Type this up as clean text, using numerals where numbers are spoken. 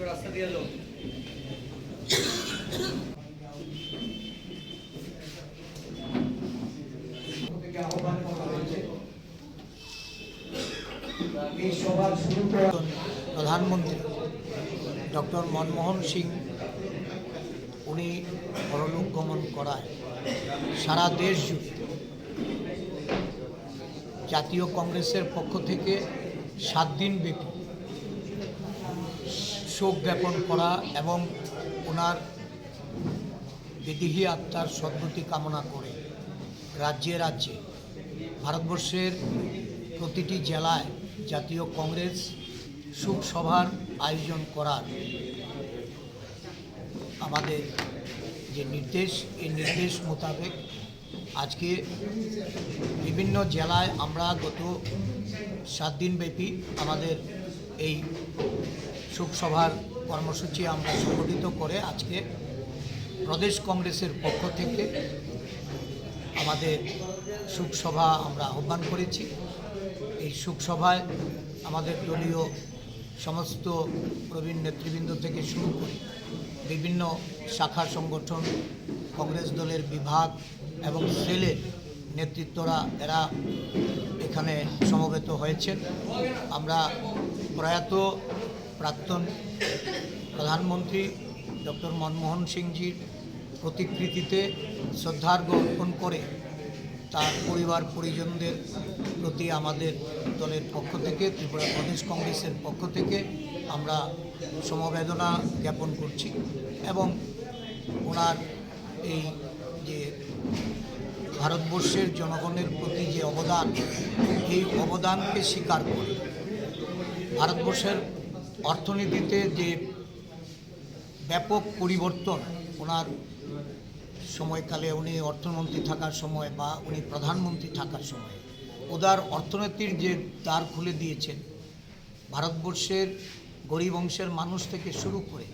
রাস্তা দিয়ে এলো। প্রধানমন্ত্রী ডক্টর মনমোহন সিং উনি পরলোক গমন করায় সারা দেশ জুড়ে জাতীয় কংগ্রেসের পক্ষ থেকে 7 দিন ব্যাপী শোক জ্ঞাপন করা এবং ওনার বিদেহী আত্মার সদ্গতি কামনা করে রাজ্যে রাজ্যে ভারতবর্ষের প্রতিটি জেলায় জাতীয় কংগ্রেস শোক সভার আয়োজন করার আমাদের যে নির্দেশ, এই নির্দেশ মোতাবেক আজকে বিভিন্ন জেলায় আমরা গত 7 দিনব্যাপী আমাদের এই শোকসভার কর্মসূচি আমরা সংগঠিত করে আজকে প্রদেশ কংগ্রেসের পক্ষ থেকে আমাদের শোকসভা আমরা আহ্বান করেছি। এই শোকসভায় আমাদের দলীয় সমস্ত প্রবীণ নেতৃবৃন্দ থেকে শুরু করে বিভিন্ন শাখা সংগঠন, কংগ্রেস দলের বিভাগ এবং সেলের নেতৃত্বরা এরা এখানে সমবেত হয়েছেন। আমরা প্রয়াত প্রাক্তন প্রধানমন্ত্রী ডক্টর মনমোহন সিংজির প্রতিকৃতিতে শ্রদ্ধার্ঘ্য অর্পণ করে তার পরিবার পরিজনদের প্রতি আমাদের দলের পক্ষ থেকে, ত্রিপুরা প্রদেশ কংগ্রেসের পক্ষ থেকে আমরা সমবেদনা জ্ঞাপন করছি এবং ওনার এই যে ভারতবর্ষের জনগণের প্রতি যে অবদান, এই অবদানকে স্বীকার করে ভারতবর্ষের অর্থনীতিতে যে ব্যাপক পরিবর্তন ওনার সময়কালে, উনি অর্থমন্ত্রী থাকার সময় বা উনি প্রধানমন্ত্রী থাকার সময় উদার অর্থনীতির যে দ্বার খুলে দিয়েছেন, ভারতবর্ষের গরিব অংশের মানুষ থেকে শুরু করে